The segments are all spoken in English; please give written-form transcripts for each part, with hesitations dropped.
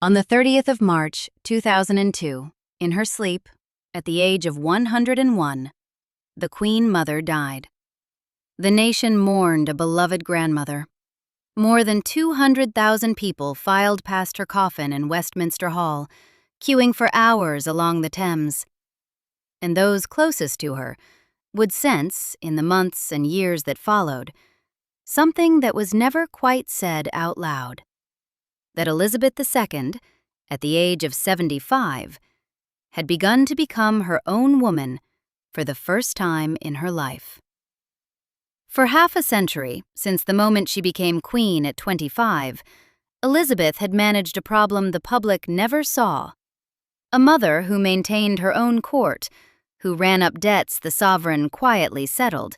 On the 30th of March, 2002, in her sleep, at the age of 101, the Queen Mother died. The nation mourned a beloved grandmother. More than 200,000 people filed past her coffin in Westminster Hall, queuing for hours along the Thames. And those closest to her would sense, in the months and years that followed, something that was never quite said out loud. That Elizabeth II, at the age of 75, had begun to become her own woman for the first time in her life. For half a century, since the moment she became queen at 25, Elizabeth had managed a problem the public never saw. A mother who maintained her own court, who ran up debts the sovereign quietly settled,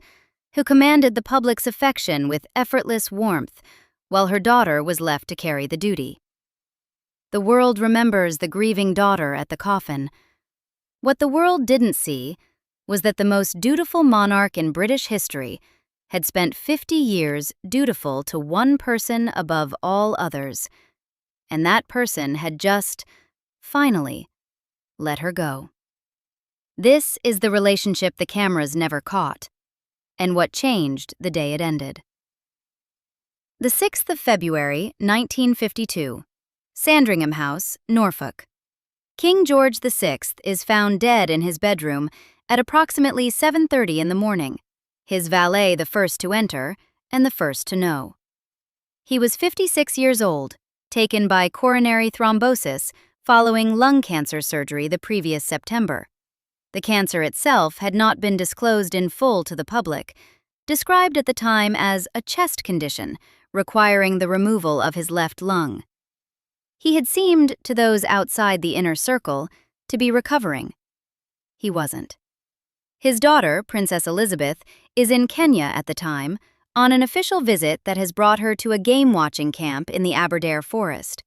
who commanded the public's affection with effortless warmth, while her daughter was left to carry the duty. The world remembers the grieving daughter at the coffin. What the world didn't see was that the most dutiful monarch in British history had spent 50 years dutiful to one person above all others, and that person had just, finally, let her go. This is the relationship the cameras never caught, and what changed the day it ended. The 6th of February, 1952, Sandringham House, Norfolk. King George VI is found dead in his bedroom at approximately 7:30 in the morning, his valet the first to enter and the first to know. He was 56 years old, taken by coronary thrombosis following lung cancer surgery the previous September. The cancer itself had not been disclosed in full to the public, described at the time as a chest condition requiring the removal of his left lung. He had seemed, to those outside the inner circle, to be recovering. He wasn't. His daughter, Princess Elizabeth, is in Kenya at the time, on an official visit that has brought her to a game-watching camp in the Aberdare forest.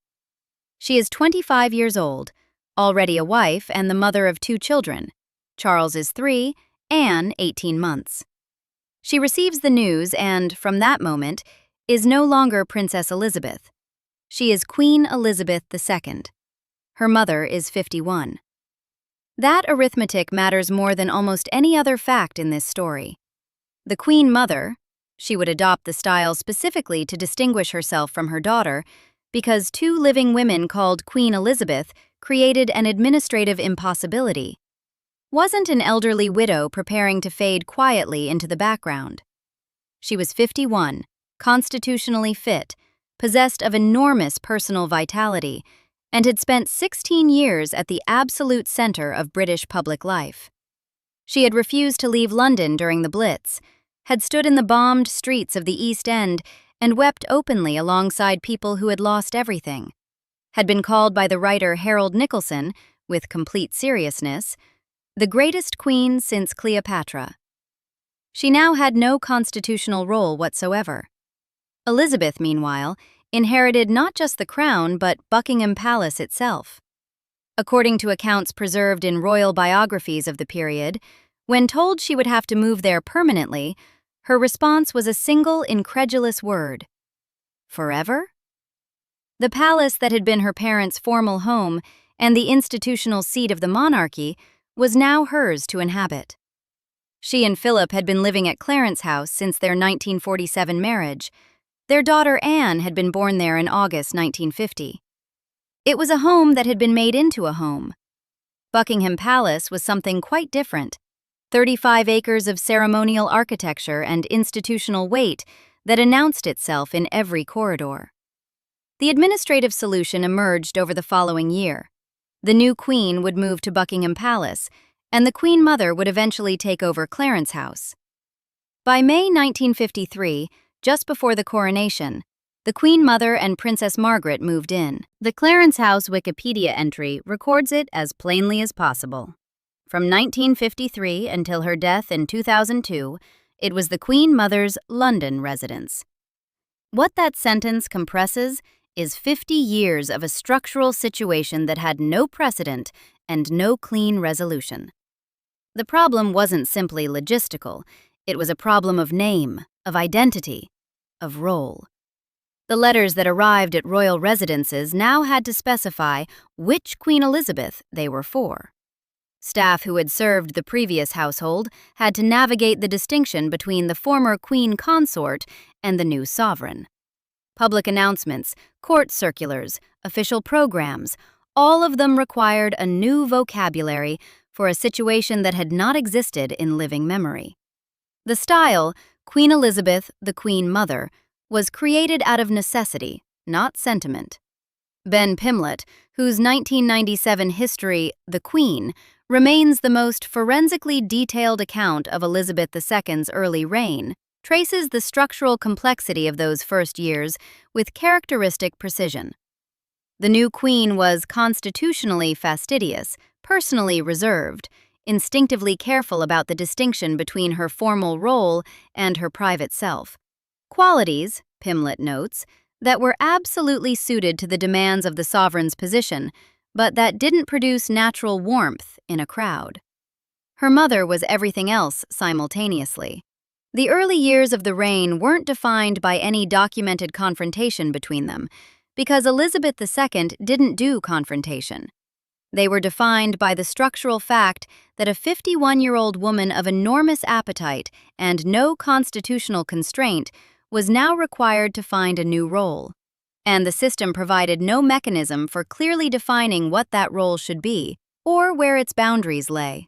She is 25 years old, already a wife and the mother of 2 children. Charles is 3, Anne 18 months. She receives the news and, from that moment, is no longer Princess Elizabeth. She is Queen Elizabeth II. Her mother is 51. That arithmetic matters more than almost any other fact in this story. The Queen Mother, she would adopt the style specifically to distinguish herself from her daughter, because 2 living women called Queen Elizabeth created an administrative impossibility, wasn't an elderly widow preparing to fade quietly into the background. She was 51, constitutionally fit, possessed of enormous personal vitality, and had spent 16 years at the absolute center of British public life. She had refused to leave London during the Blitz, had stood in the bombed streets of the East End and wept openly alongside people who had lost everything, had been called by the writer Harold Nicholson, with complete seriousness, the greatest queen since Cleopatra. She now had no constitutional role whatsoever. Elizabeth, meanwhile, inherited not just the crown but Buckingham Palace itself. According to accounts preserved in royal biographies of the period, when told she would have to move there permanently, her response was a single incredulous word: forever? The palace that had been her parents' formal home and the institutional seat of the monarchy was now hers to inhabit. She and Philip had been living at Clarence House since their 1947 marriage. Their daughter Anne had been born there in August 1950. It was a home that had been made into a home. Buckingham Palace was something quite different: 35 acres of ceremonial architecture and institutional weight that announced itself in every corridor. The administrative solution emerged over the following year. The new queen would move to Buckingham Palace, and the Queen Mother would eventually take over Clarence House. By May 1953, just before the coronation, the Queen Mother and Princess Margaret moved in. The Clarence House Wikipedia entry records it as plainly as possible. From 1953 until her death in 2002, it was the Queen Mother's London residence. What that sentence compresses is 50 years of a structural situation that had no precedent and no clean resolution. The problem wasn't simply logistical, it was a problem of name, of identity, of role. The letters that arrived at royal residences now had to specify which Queen Elizabeth they were for. Staff who had served the previous household had to navigate the distinction between the former queen consort and the new sovereign. Public announcements, court circulars, official programs, all of them required a new vocabulary for a situation that had not existed in living memory. The style, Queen Elizabeth, the Queen Mother, was created out of necessity, not sentiment. Ben Pimlett, whose 1997 history, The Queen, remains the most forensically detailed account of Elizabeth II's early reign, traces the structural complexity of those first years with characteristic precision. The new queen was constitutionally fastidious, personally reserved, instinctively careful about the distinction between her formal role and her private self. Qualities, Pimlett notes, that were absolutely suited to the demands of the sovereign's position, but that didn't produce natural warmth in a crowd. Her mother was everything else simultaneously. The early years of the reign weren't defined by any documented confrontation between them, because Elizabeth II didn't do confrontation. They were defined by the structural fact that a 51-year-old woman of enormous appetite and no constitutional constraint was now required to find a new role, and the system provided no mechanism for clearly defining what that role should be or where its boundaries lay.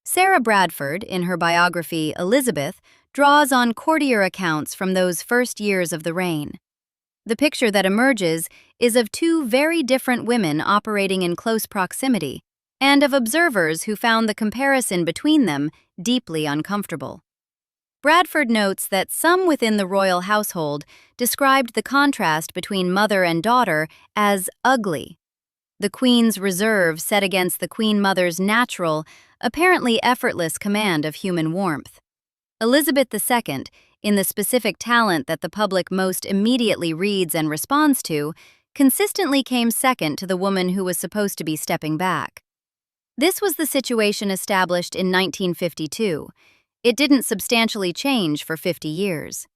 Sarah Bradford, in her biography Elizabeth, draws on courtier accounts from those first years of the reign. The picture that emerges is of two very different women operating in close proximity, and of observers who found the comparison between them deeply uncomfortable. Bradford notes that some within the royal household described the contrast between mother and daughter as ugly. The queen's reserve set against the queen mother's natural, apparently effortless command of human warmth. Elizabeth II, in the specific talent that the public most immediately reads and responds to, consistently came second to the woman who was supposed to be stepping back. This was the situation established in 1952. It didn't substantially change for 50 years.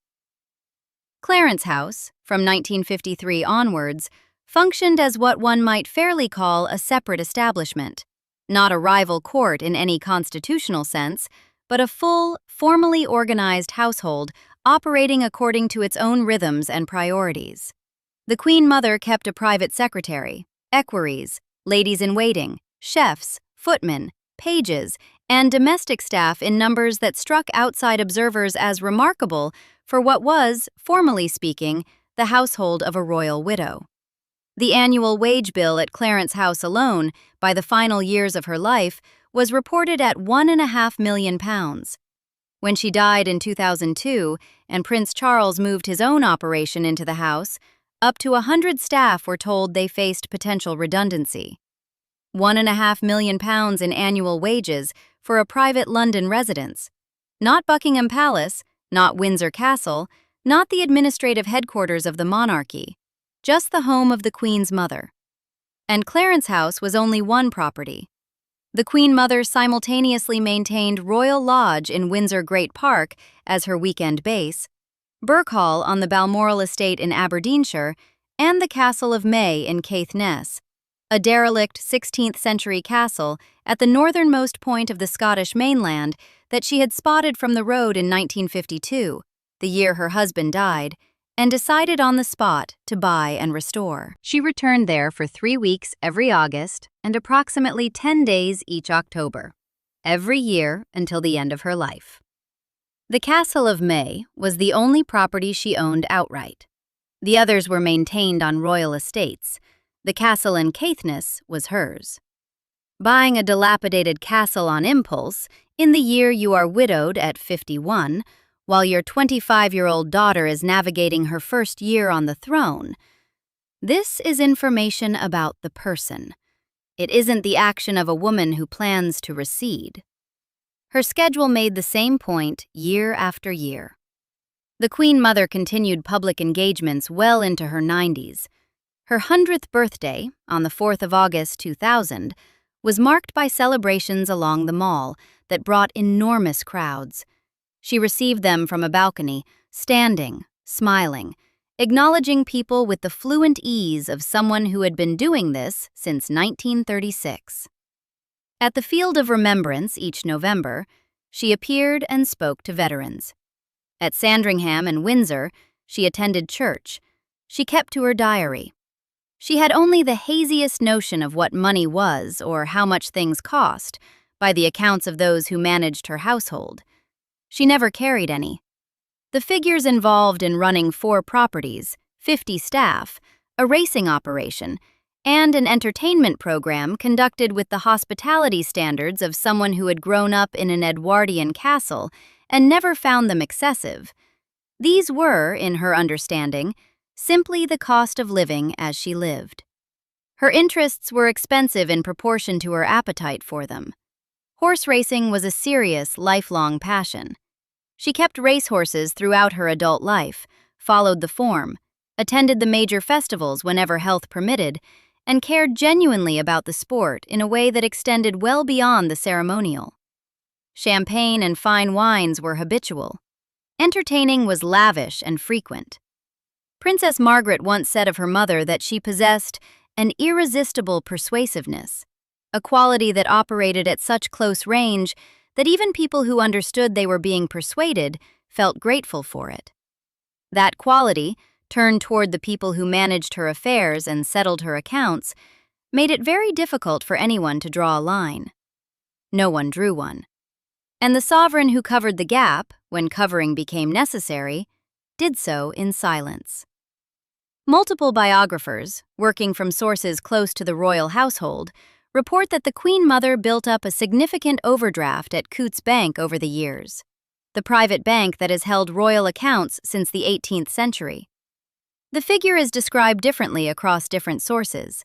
Clarence House, from 1953 onwards, functioned as what one might fairly call a separate establishment, not a rival court in any constitutional sense, but a full, formally organized household operating according to its own rhythms and priorities. The Queen Mother kept a private secretary, equerries, ladies-in-waiting, chefs, footmen, pages, and domestic staff in numbers that struck outside observers as remarkable for what was, formally speaking, the household of a royal widow. The annual wage bill at Clarence House alone, by the final years of her life, was reported at £1.5 million. When she died in 2002 and Prince Charles moved his own operation into the house, up to 100 staff were told they faced potential redundancy. £1.5 million in annual wages for a private London residence. Not Buckingham Palace, not Windsor Castle, not the administrative headquarters of the monarchy, just the home of the Queen's mother. And Clarence House was only one property. The Queen Mother simultaneously maintained Royal Lodge in Windsor Great Park as her weekend base, Burke Hall on the Balmoral estate in Aberdeenshire, and the Castle of May in Caithness, a derelict 16th-century castle at the northernmost point of the Scottish mainland that she had spotted from the road in 1952, the year her husband died, and decided on the spot to buy and restore. She returned there for 3 weeks every August and approximately 10 days each October, every year until the end of her life. The Castle of May was the only property she owned outright. The others were maintained on royal estates. The castle in Caithness was hers. Buying a dilapidated castle on impulse, in the year you are widowed at 51, while your 25-year-old daughter is navigating her first year on the throne. This is information about the person. It isn't the action of a woman who plans to recede. Her schedule made the same point year after year. The Queen Mother continued public engagements well into her 90s. Her 100th birthday, on the 4th of August 2000, was marked by celebrations along the Mall that brought enormous crowds. She received them from a balcony, standing, smiling, acknowledging people with the fluent ease of someone who had been doing this since 1936. At the Field of Remembrance each November, she appeared and spoke to veterans. At Sandringham and Windsor, she attended church. She kept to her diary. She had only the haziest notion of what money was or how much things cost, by the accounts of those who managed her household. She never carried any. The figures involved in running 4 properties, 50 staff, a racing operation, and an entertainment program conducted with the hospitality standards of someone who had grown up in an Edwardian castle and never found them excessive. These were, in her understanding, simply the cost of living as she lived. Her interests were expensive in proportion to her appetite for them. Horse racing was a serious, lifelong passion. She kept racehorses throughout her adult life, followed the form, attended the major festivals whenever health permitted, and cared genuinely about the sport in a way that extended well beyond the ceremonial. Champagne and fine wines were habitual. Entertaining was lavish and frequent. Princess Margaret once said of her mother that she possessed an irresistible persuasiveness, a quality that operated at such close range that even people who understood they were being persuaded felt grateful for it. That quality, turned toward the people who managed her affairs and settled her accounts, made it very difficult for anyone to draw a line. No one drew one. And the sovereign who covered the gap, when covering became necessary, did so in silence. Multiple biographers, working from sources close to the royal household, report that the Queen Mother built up a significant overdraft at Coutts Bank over the years, the private bank that has held royal accounts since the 18th century. The figure is described differently across different sources.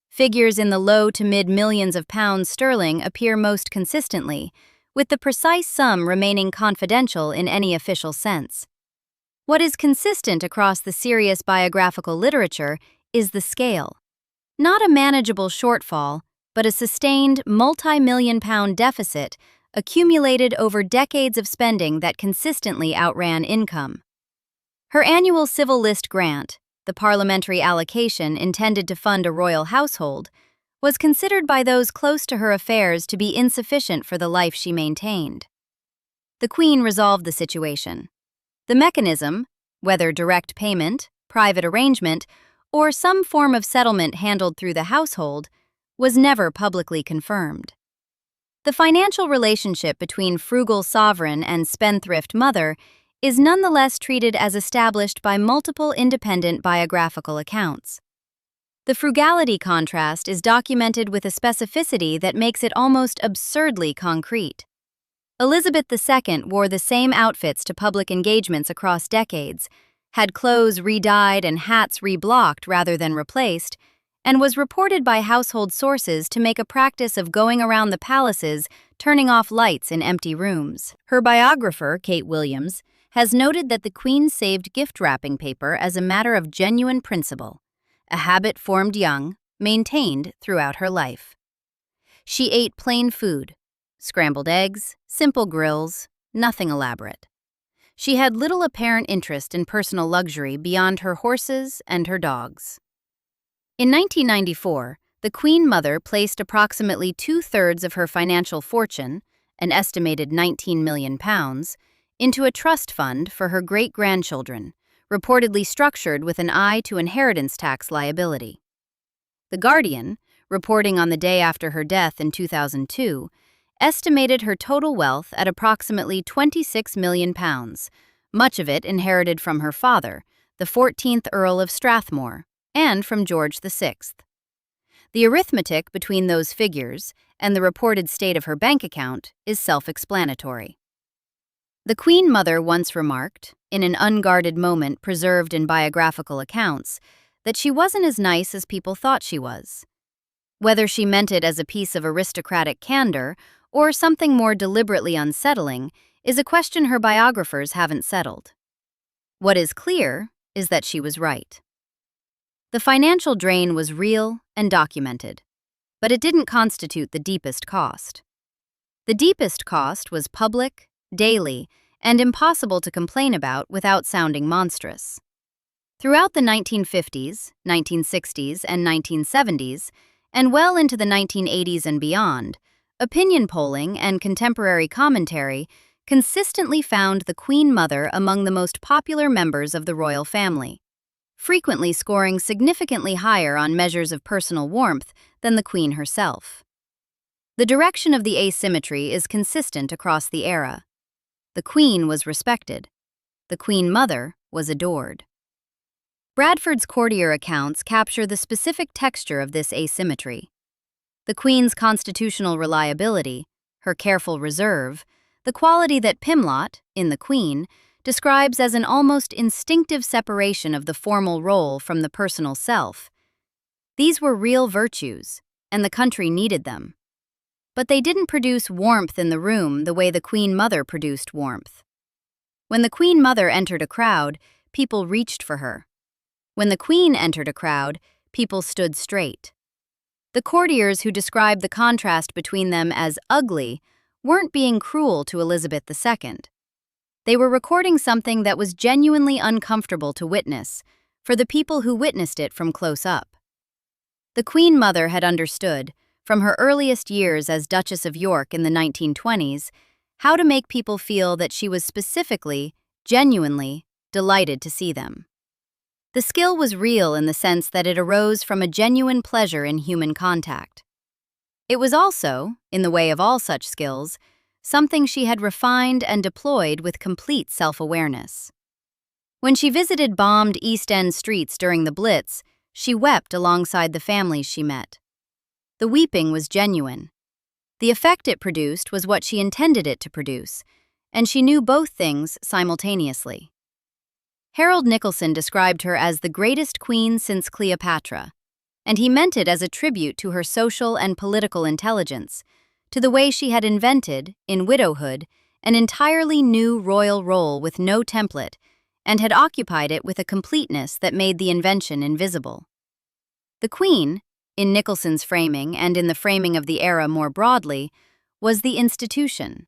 Figures in the low to mid-millions of pounds sterling appear most consistently, with the precise sum remaining confidential in any official sense. What is consistent across the serious biographical literature is the scale. Not a manageable shortfall, but a sustained multi-million-pound deficit accumulated over decades of spending that consistently outran income. Her annual civil list grant, the parliamentary allocation intended to fund a royal household, was considered by those close to her affairs to be insufficient for the life she maintained. The Queen resolved the situation. The mechanism, whether direct payment, private arrangement, or some form of settlement handled through the household, was never publicly confirmed. The financial relationship between frugal sovereign and spendthrift mother is nonetheless treated as established by multiple independent biographical accounts. The frugality contrast is documented with a specificity that makes it almost absurdly concrete. Elizabeth II wore the same outfits to public engagements across decades, had clothes re-dyed and hats reblocked rather than replaced, and was reported by household sources to make a practice of going around the palaces turning off lights in empty rooms. Her biographer, Kate Williams, has noted that the Queen saved gift wrapping paper as a matter of genuine principle, a habit formed young, maintained throughout her life. She ate plain food, scrambled eggs, simple grills, nothing elaborate. She had little apparent interest in personal luxury beyond her horses and her dogs. In 1994, the Queen Mother placed approximately 2/3 of her financial fortune, an estimated £19 million, into a trust fund for her great-grandchildren, reportedly structured with an eye to inheritance tax liability. The Guardian, reporting on the day after her death in 2002, estimated her total wealth at approximately £26 million, much of it inherited from her father, the 14th Earl of Strathmore, and from George VI. The arithmetic between those figures and the reported state of her bank account is self-explanatory. The Queen Mother once remarked, in an unguarded moment preserved in biographical accounts, that she wasn't as nice as people thought she was. Whether she meant it as a piece of aristocratic candor or something more deliberately unsettling is a question her biographers haven't settled. What is clear is that she was right. The financial drain was real and documented, but it didn't constitute the deepest cost. The deepest cost was public, daily, and impossible to complain about without sounding monstrous. Throughout the 1950s, 1960s, and 1970s, and well into the 1980s and beyond, opinion polling and contemporary commentary consistently found the Queen Mother among the most popular members of the royal family, frequently scoring significantly higher on measures of personal warmth than the Queen herself. The direction of the asymmetry is consistent across the era. The Queen was respected. The Queen Mother was adored. Bradford's courtier accounts capture the specific texture of this asymmetry. The Queen's constitutional reliability, her careful reserve, the quality that Pimlott, in The Queen, describes as an almost instinctive separation of the formal role from the personal self. These were real virtues, and the country needed them. But they didn't produce warmth in the room the way the Queen Mother produced warmth. When the Queen Mother entered a crowd, people reached for her. When the Queen entered a crowd, people stood straight. The courtiers who described the contrast between them as ugly weren't being cruel to Elizabeth II. They were recording something that was genuinely uncomfortable to witness, for the people who witnessed it from close up. The Queen Mother had understood, from her earliest years as Duchess of York in the 1920s, how to make people feel that she was specifically, genuinely, delighted to see them. The skill was real in the sense that it arose from a genuine pleasure in human contact. It was also, in the way of all such skills, something she had refined and deployed with complete self-awareness. When she visited bombed East End streets during the Blitz, she wept alongside the families she met. The weeping was genuine. The effect it produced was what she intended it to produce, and she knew both things simultaneously. Harold Nicolson described her as the greatest queen since Cleopatra, and he meant it as a tribute to her social and political intelligence, to the way she had invented, in widowhood, an entirely new royal role with no template, and had occupied it with a completeness that made the invention invisible. The Queen, in Nicholson's framing and in the framing of the era more broadly, was the institution.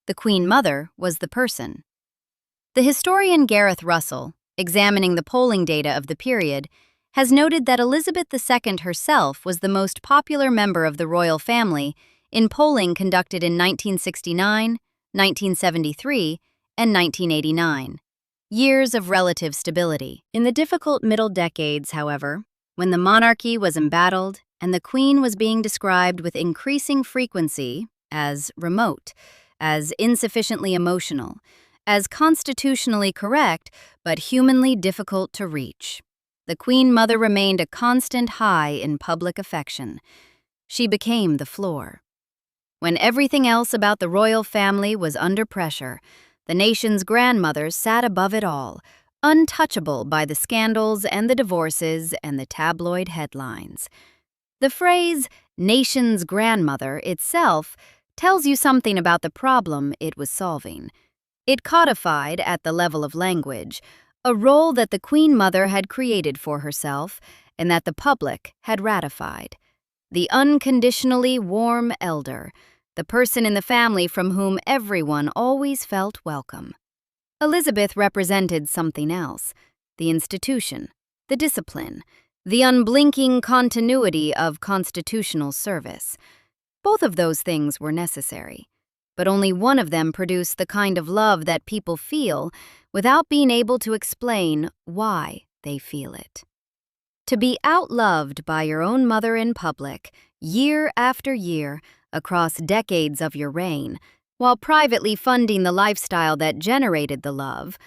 The Queen Mother was the person. The historian Gareth Russell, examining the polling data of the period, has noted that Elizabeth II herself was the most popular member of the royal family in polling conducted in 1969, 1973, and 1989, years of relative stability. In the difficult middle decades, however, when the monarchy was embattled and the Queen was being described with increasing frequency as remote, as insufficiently emotional, as constitutionally correct but humanly difficult to reach, the Queen Mother remained a constant high in public affection. She became the floor. When everything else about the royal family was under pressure, the nation's grandmothers sat above it all, untouchable by the scandals and the divorces and the tabloid headlines. The phrase, nation's grandmother, itself tells you something about the problem it was solving. It codified, at the level of language, a role that the Queen Mother had created for herself and that the public had ratified. The unconditionally warm elder, the person in the family from whom everyone always felt welcome. Elizabeth represented something else, the institution, the discipline, the unblinking continuity of constitutional service. Both of those things were necessary, but only one of them produced the kind of love that people feel without being able to explain why they feel it. To be outloved by your own mother in public, year after year, across decades of your reign, while privately funding the lifestyle that generated the love,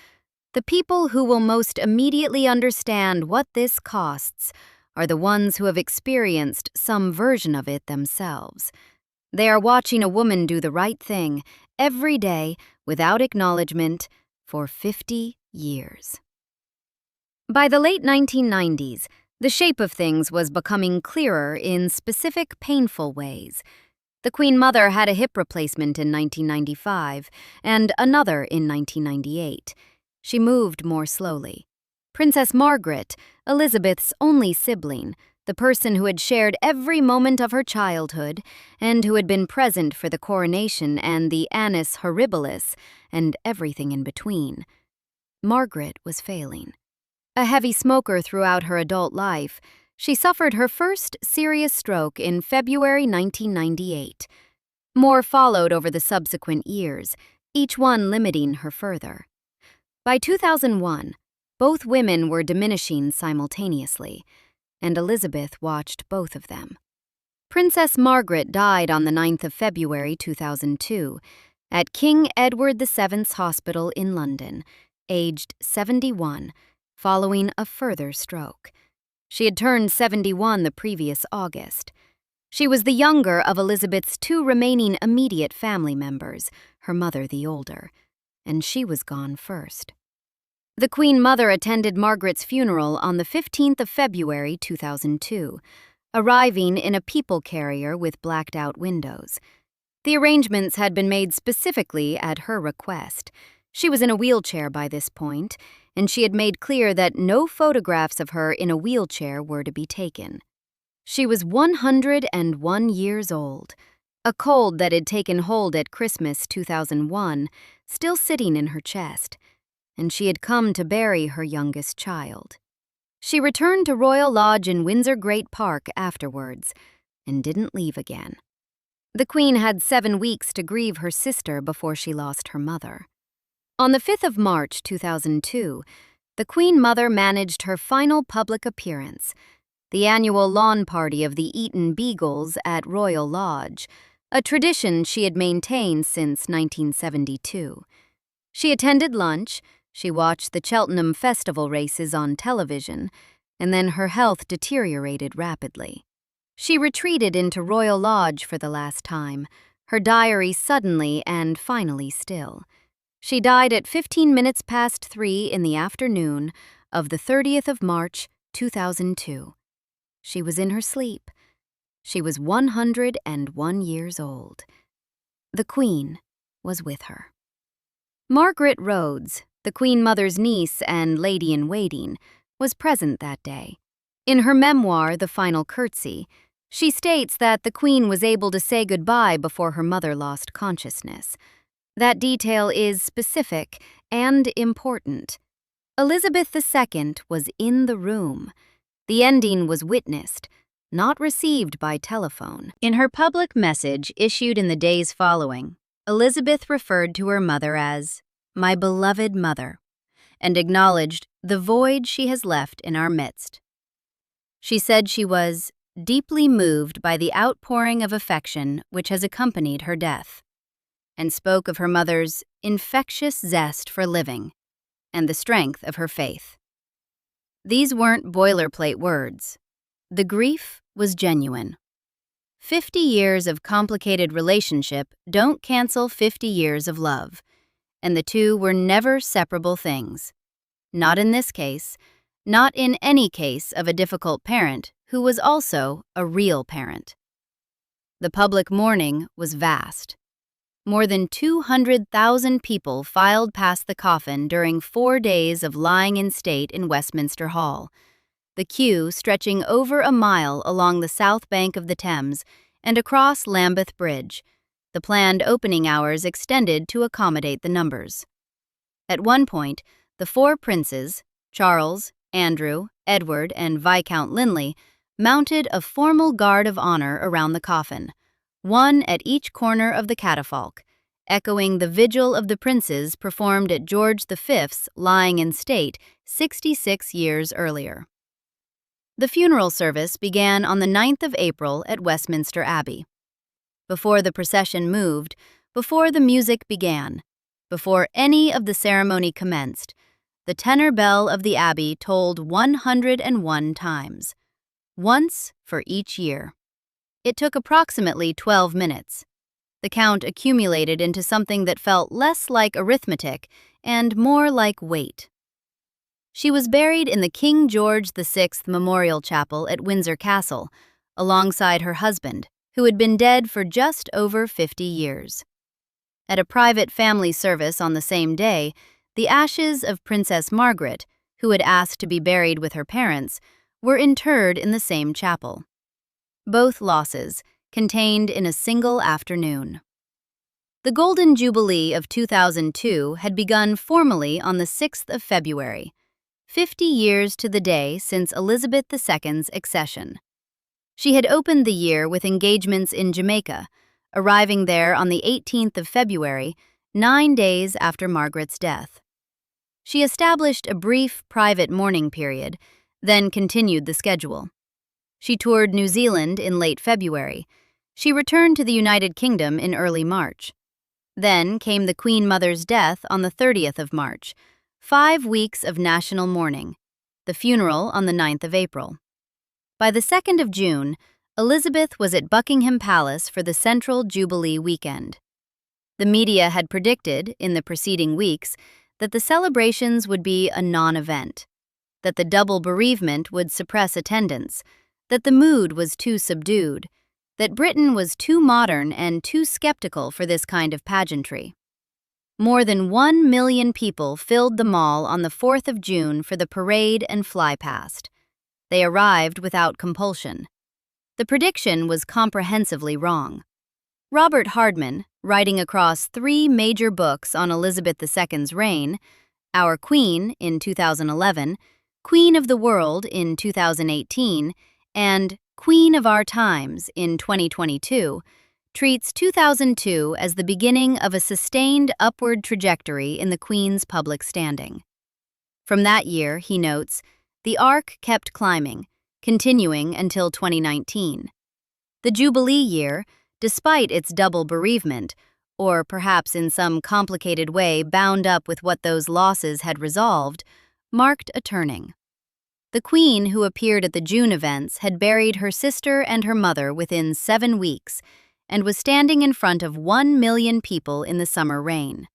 the people who will most immediately understand what this costs are the ones who have experienced some version of it themselves. They are watching a woman do the right thing every day without acknowledgement for 50 years. By the late 1990s, the shape of things was becoming clearer in specific, painful ways. The Queen Mother had a hip replacement in 1995 and another in 1998. She moved more slowly. Princess Margaret, Elizabeth's only sibling, the person who had shared every moment of her childhood and who had been present for the coronation and the annus horribilis and everything in between. Margaret was failing. A heavy smoker throughout her adult life, she suffered her first serious stroke in February 1998. More followed over the subsequent years, each one limiting her further. By 2001, both women were diminishing simultaneously, and Elizabeth watched both of them. Princess Margaret died on the 9th of February 2002 at King Edward VII's Hospital in London, aged 71, following a further stroke. She had turned 71 the previous August. She was the younger of Elizabeth's two remaining immediate family members, her mother the older, and she was gone first. The Queen Mother attended Margaret's funeral on the 15th of February 2002, arriving in a people carrier with blacked-out windows. The arrangements had been made specifically at her request. She was in a wheelchair by this point, and she had made clear that no photographs of her in a wheelchair were to be taken. She was 101 years old, a cold that had taken hold at Christmas 2001, still sitting in her chest, and she had come to bury her youngest child. She returned to Royal Lodge in Windsor Great Park afterwards, and didn't leave again. The Queen had 7 weeks to grieve her sister before she lost her mother. On the 5th of March 2002, the Queen Mother managed her final public appearance, the annual lawn party of the Eton Beagles at Royal Lodge, a tradition she had maintained since 1972. She attended lunch, she watched the Cheltenham Festival races on television, and then her health deteriorated rapidly. She retreated into Royal Lodge for the last time, her diary suddenly and finally still. She died at 15 minutes past 3 in the afternoon of the 30th of March, 2002. She was in her sleep. She was 101 years old. The Queen was with her. Margaret Rhodes, the Queen Mother's niece and lady-in-waiting, was present that day. In her memoir, The Final Curtsy, she states that the Queen was able to say goodbye before her mother lost consciousness. That detail is specific and important. Elizabeth II was in the room. The ending was witnessed, not received by telephone. In her public message issued in the days following, Elizabeth referred to her mother as "my beloved mother," and acknowledged the void she has left in our midst. She said she was deeply moved by the outpouring of affection which has accompanied her death, and spoke of her mother's infectious zest for living and the strength of her faith. These weren't boilerplate words. The grief was genuine. 50 years of complicated relationship don't cancel 50 years of love, and the two were never separable things. Not in this case, not in any case of a difficult parent who was also a real parent. The public mourning was vast. More than 200,000 people filed past the coffin during 4 days of lying in state in Westminster Hall, the queue stretching over a mile along the south bank of the Thames and across Lambeth Bridge, the planned opening hours extended to accommodate the numbers. At one point, the 4 princes, Charles, Andrew, Edward, and Viscount Linley, mounted a formal guard of honor around the coffin, one at each corner of the catafalque, echoing the vigil of the princes performed at George V's lying in state 66 years earlier. The funeral service began on the 9th of April at Westminster Abbey. Before the procession moved, before the music began, before any of the ceremony commenced, the tenor bell of the Abbey tolled 101 times, once for each year. It took approximately 12 minutes. The count accumulated into something that felt less like arithmetic and more like weight. She was buried in the King George VI Memorial Chapel at Windsor Castle, alongside her husband, who had been dead for just over 50 years. At a private family service on the same day, the ashes of Princess Margaret, who had asked to be buried with her parents, were interred in the same chapel. Both losses contained in a single afternoon. The Golden Jubilee of 2002 had begun formally on the 6th of February. 50 years to the day since Elizabeth II's accession. She had opened the year with engagements in Jamaica, arriving there on the 18th of February, 9 days after Margaret's death. She established a brief private mourning period, then continued the schedule. She toured New Zealand in late February. She returned to the United Kingdom in early March. Then came the Queen Mother's death on the 30th of March, 5 weeks of national mourning, the funeral on the 9th of April. By the 2nd of June, Elizabeth was at Buckingham Palace for the Central Jubilee weekend. The media had predicted, in the preceding weeks, that the celebrations would be a non-event, that the double bereavement would suppress attendance, that the mood was too subdued, that Britain was too modern and too skeptical for this kind of pageantry. More than 1 million people filled the mall on the 4th of June for the parade and flypast. They arrived without compulsion. The prediction was comprehensively wrong. Robert Hardman, writing across 3 major books on Elizabeth II's reign, Our Queen in 2011, Queen of the World in 2018, and Queen of Our Times in 2022, treats 2002 as the beginning of a sustained upward trajectory in the Queen's public standing. From that year, he notes, the arc kept climbing, continuing until 2019. The Jubilee year, despite its double bereavement, or perhaps in some complicated way bound up with what those losses had resolved, marked a turning. The Queen, who appeared at the June events, had buried her sister and her mother within 7 weeks and was standing in front of 1 million people in the summer reign.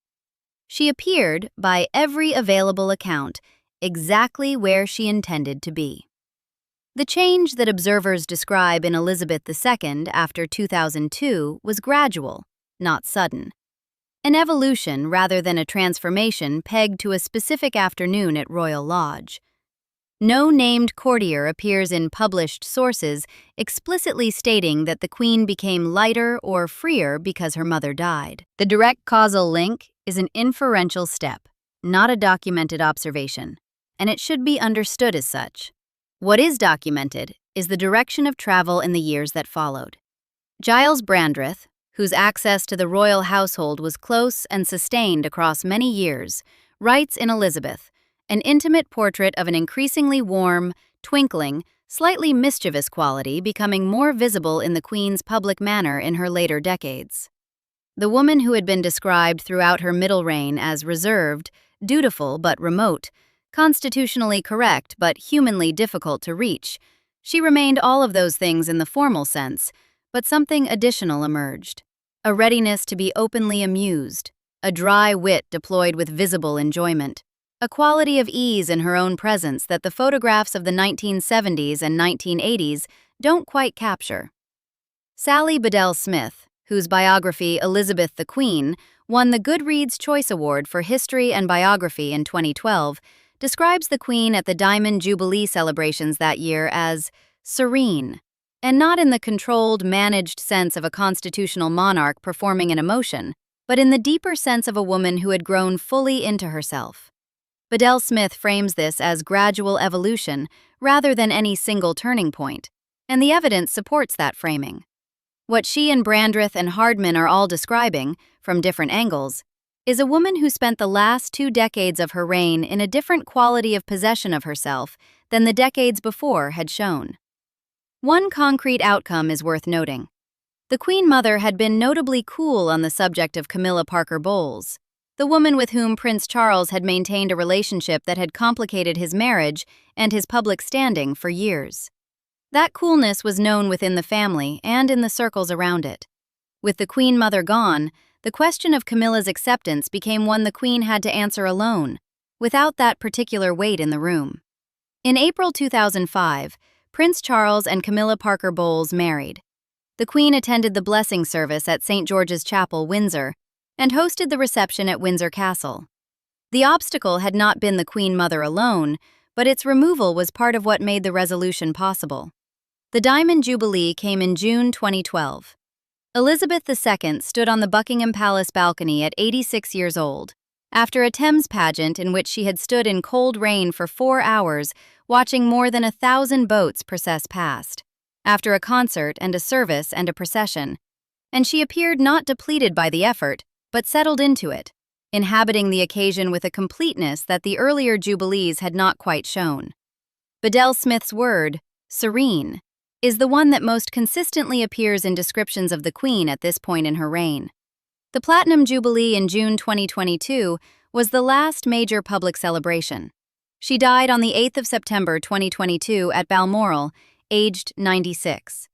She appeared, by every available account, exactly where she intended to be. The change that observers describe in Elizabeth II after 2002 was gradual, not sudden. An evolution rather than a transformation pegged to a specific afternoon at Royal Lodge. No named courtier appears in published sources explicitly stating that the Queen became lighter or freer because her mother died. The direct causal link is an inferential step, not a documented observation, and it should be understood as such. What is documented is the direction of travel in the years that followed. Giles Brandreth, whose access to the royal household was close and sustained across many years, writes in Elizabeth, an intimate portrait of an increasingly warm, twinkling, slightly mischievous quality becoming more visible in the Queen's public manner in her later decades. The woman who had been described throughout her middle reign as reserved, dutiful but remote, constitutionally correct but humanly difficult to reach, she remained all of those things in the formal sense, but something additional emerged. A readiness to be openly amused, a dry wit deployed with visible enjoyment, a quality of ease in her own presence that the photographs of the 1970s and 1980s don't quite capture. Sally Bedell Smith, whose biography Elizabeth the Queen won the Goodreads Choice Award for History and Biography in 2012, describes the Queen at the Diamond Jubilee celebrations that year as serene, and not in the controlled, managed sense of a constitutional monarch performing an emotion, but in the deeper sense of a woman who had grown fully into herself. Bedell Smith frames this as gradual evolution rather than any single turning point, and the evidence supports that framing. What she and Brandreth and Hardman are all describing, from different angles, is a woman who spent the last 2 decades of her reign in a different quality of possession of herself than the decades before had shown. One concrete outcome is worth noting. The Queen Mother had been notably cool on the subject of Camilla Parker Bowles, the woman with whom Prince Charles had maintained a relationship that had complicated his marriage and his public standing for years. That coolness was known within the family and in the circles around it. With the Queen Mother gone, the question of Camilla's acceptance became one the Queen had to answer alone, without that particular weight in the room. In April 2005, Prince Charles and Camilla Parker Bowles married. The Queen attended the blessing service at St. George's Chapel, Windsor, and hosted the reception at Windsor Castle. The obstacle had not been the Queen Mother alone, but its removal was part of what made the resolution possible. The Diamond Jubilee came in June 2012. Elizabeth II stood on the Buckingham Palace balcony at 86 years old, After a Thames pageant in which she had stood in cold rain for 4 hours, watching more than 1,000 boats process past. After a concert and a service and a procession. And she appeared not depleted by the effort, but settled into it, inhabiting the occasion with a completeness that the earlier jubilees had not quite shown. Bedell Smith's word, serene, is the one that most consistently appears in descriptions of the Queen at this point in her reign. The Platinum Jubilee in June 2022 was the last major public celebration. She died on the 8th of September 2022 at Balmoral, aged 96.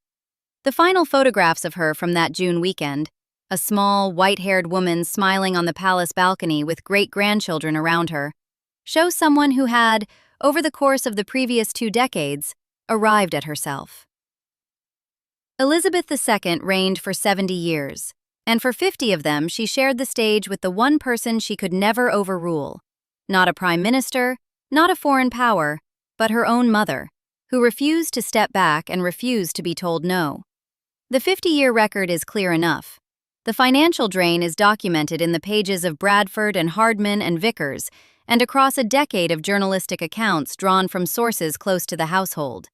The final photographs of her from that June weekend, a small, white-haired woman smiling on the palace balcony with great-grandchildren around her, show someone who had, over the course of the previous 2 decades, arrived at herself. Elizabeth II reigned for 70 years, and for 50 of them she shared the stage with the one person she could never overrule. Not a prime minister, not a foreign power, but her own mother, who refused to step back and refused to be told no. The 50-year record is clear enough. The financial drain is documented in the pages of Bradford and Hardman and Vickers, and across a decade of journalistic accounts drawn from sources close to the household.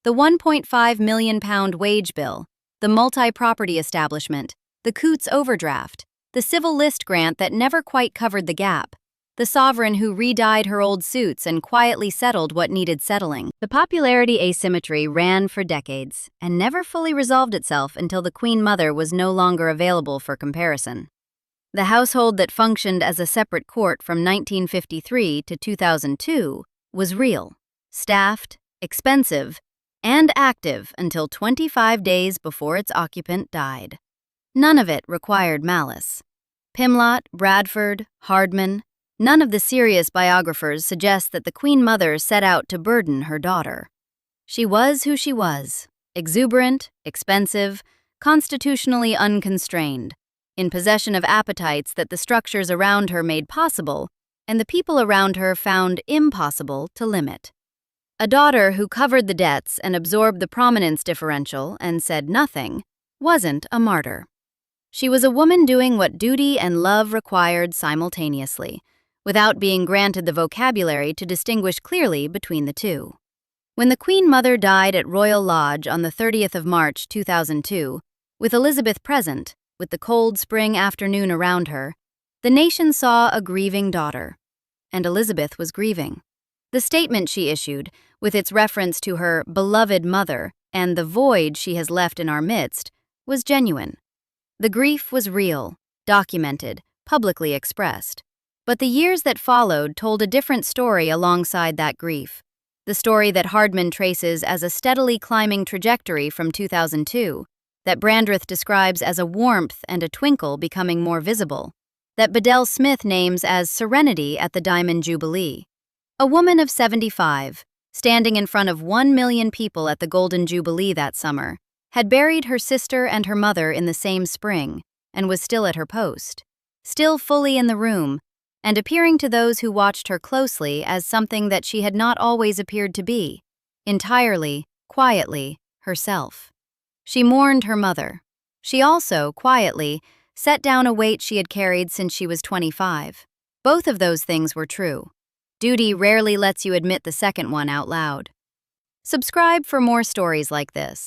The £1.5 million wage bill, the multi-property establishment, the Coots overdraft, the civil list grant that never quite covered the gap, the sovereign who re-dyed her old suits and quietly settled what needed settling. The popularity asymmetry ran for decades and never fully resolved itself until the Queen Mother was no longer available for comparison. The household that functioned as a separate court from 1953 to 2002 was real, staffed, expensive, and active until 25 days before its occupant died. None of it required malice. Pimlott, Bradford, Hardman, none of the serious biographers suggest that the Queen Mother set out to burden her daughter. She was who she was, exuberant, expensive, constitutionally unconstrained, in possession of appetites that the structures around her made possible and the people around her found impossible to limit. A daughter who covered the debts and absorbed the prominence differential and said nothing wasn't a martyr. She was a woman doing what duty and love required simultaneously, without being granted the vocabulary to distinguish clearly between the two. When the Queen Mother died at Royal Lodge on the 30th of March 2002, with Elizabeth present, with the cold spring afternoon around her, the nation saw a grieving daughter, and Elizabeth was grieving. The statement she issued, with its reference to her beloved mother and the void she has left in our midst, was genuine. The grief was real, documented, publicly expressed. But the years that followed told a different story alongside that grief, the story that Hardman traces as a steadily climbing trajectory from 2002, that Brandreth describes as a warmth and a twinkle becoming more visible, that Bedell Smith names as serenity at the Diamond Jubilee. A woman of 75, standing in front of 1 million people at the Golden Jubilee that summer, had buried her sister and her mother in the same spring, and was still at her post, still fully in the room, and appearing to those who watched her closely as something that she had not always appeared to be, entirely, quietly, herself. She mourned her mother. She also, quietly, set down a weight she had carried since she was 25. Both of those things were true. Duty rarely lets you admit the second one out loud. Subscribe for more stories like this.